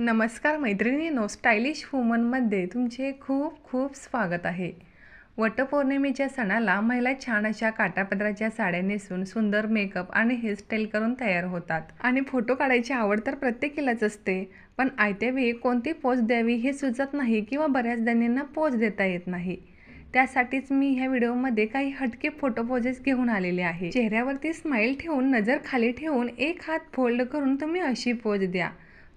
नमस्कार मैत्रिणींनो, स्टायलिश वुमनमध्ये तुमचे खूप खूप स्वागत आहे। वटपौर्णिमेच्या सणाला महिला छान अशा काठापदराच्या साड्या नेसून सुंदर मेकअप आणि हेअरस्टाईल करून तयार होतात आणि फोटो काढायची आवड तर प्रत्येकीलाच असते, पण आयत्या वेळी कोणती पोज द्यावी हे सुचत नाही किंवा बऱ्याच जणींना पोज देता येत नाही। त्यासाठीच मी ह्या व्हिडिओमध्ये काही हटके फोटो पोजेस घेऊन आलेले आहे। चेहऱ्यावरती स्माइल ठेवून नजर खाली ठेवून एक हात फोल्ड करून तुम्ही अशी पोज द्या,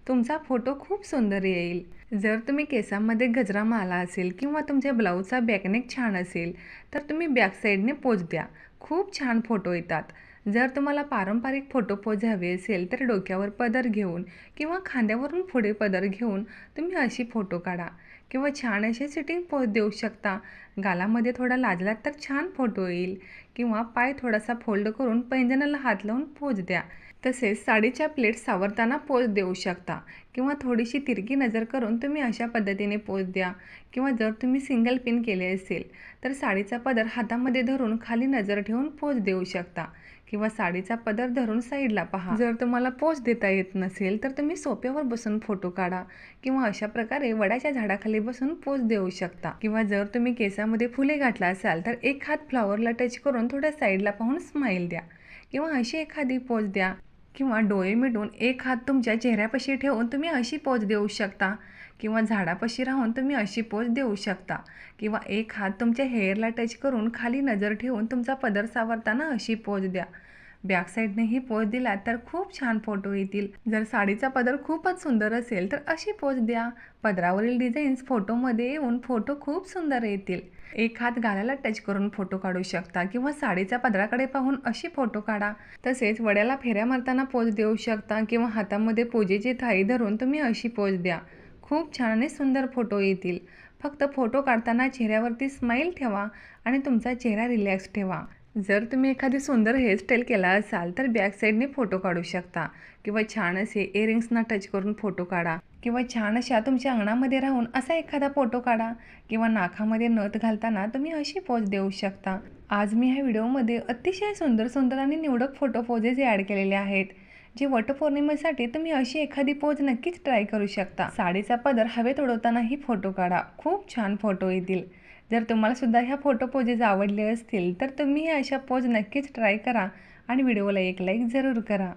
तुमचा फोटो खूप सुंदर येईल। जर तुम्ही केसांमध्ये गजरा मारला असेल किंवा तुमच्या ब्लाऊजचा बॅकनेक छान असेल तर तुम्ही बॅक साईडने पोज द्या, खूप छान फोटो येतात। जर तुम्हाला पारंपरिक फोटो पोज हवे असेल तर डोक्यावर पदर घेऊन किंवा खांद्यावरून पुढे पदर घेऊन तुम्ही अशी फोटो काढा किंवा छान असे सिटिंग पोज देऊ शकता। गालामध्ये थोडा लाजलात तर छान फोटो येईल किंवा पाय थोडासा फोल्ड करून पैंजणाला हात लावून पोज द्या। तसेच साडीच्या प्लेट सावरताना पोज देऊ शकता किंवा थोडीशी तिरकी नजर करून तुम्ही अशा पद्धतीने पोज द्या किंवा जर तुम्ही सिंगल पिन केले असेल तर साडीचा पदर हातामध्ये धरून खाली नजर ठेवून पोज देऊ शकता किंवा साडीचा पदर धरून साईडला पहा। जर तुम्हाला पोज देता येत नसेल तर तुम्ही सोफ्यावर बसून फोटो काढा किंवा अशा प्रकारे वडाच्या झाडाखाली बसून पोज देऊ शकता किंवा जर तुम्ही केसामध्ये फुले घातला असाल तर एक हात फ्लॉवरला टच करून थोड्या साईडला पाहून स्माइल द्या किंवा अशी एखादी पोज द्या किंवा डोळे मिटून एक हात तुमच्या चेहऱ्यापाशी ठेवून तुम्ही अशी पोज देऊ शकता किंवा झाडापाशी राहून तुम्ही अशी पोज देऊ शकता किंवा एक हात तुमच्या हेअरला टच करून खाली नजर ठेवून तुमचा पदर सावरताना अशी पोज द्या। बॅक साईडने ही पोज दिला तर खूप छान फोटो येतील। जर साडीचा पदर खूपच सुंदर असेल तर अशी पोज द्या, पदरावरील डिझाईन्स फोटोमध्ये येऊन फोटो खूप सुंदर येतील। एक हात गालाला टच करून फोटो काढू शकता किंवा साडीच्या पदराकडे पाहून अशी फोटो काढा। तसेच वड्याला फेऱ्या मारताना पोज देऊ शकता किंवा हातामध्ये पूजेची थाळी धरून तुम्ही अशी पोज द्या, खूप छान आणि सुंदर फोटो येतील। फक्त फोटो काढताना चेहऱ्यावरती स्माइल ठेवा आणि तुमचा चेहरा रिलॅक्स ठेवा। जर तुम्ही एखादी सुंदर हेअरस्टाईल केला असाल तर बॅक साईडने फोटो काढू शकता किंवा छान असे इयरिंग्सना टच करून फोटो काढा किंवा छान अशा तुमच्या अंगणामध्ये राहून असा एखादा फोटो काढा किंवा नाकामध्ये नथ घालताना तुम्ही अशी पोज देऊ शकता। आज मी ह्या व्हिडिओमध्ये अतिशय सुंदर सुंदर आणि निवडक फोटो पोजेस ॲड केलेले आहेत, जे वटपौर्णिमेसाठी तुम्ही अशी एखादी पोज नक्कीच ट्राय करू शकता। साडीचा पदर हवेत उडवतानाही फोटो काढा, खूप छान फोटो येतील। जर तुम्हाला सुद्धा ह्या फोटो पोजेस आवडले असतील तर तुम्ही अशा पोज नक्कीच ट्राय करा आणि व्हिडिओला एक लाईक जरूर करा।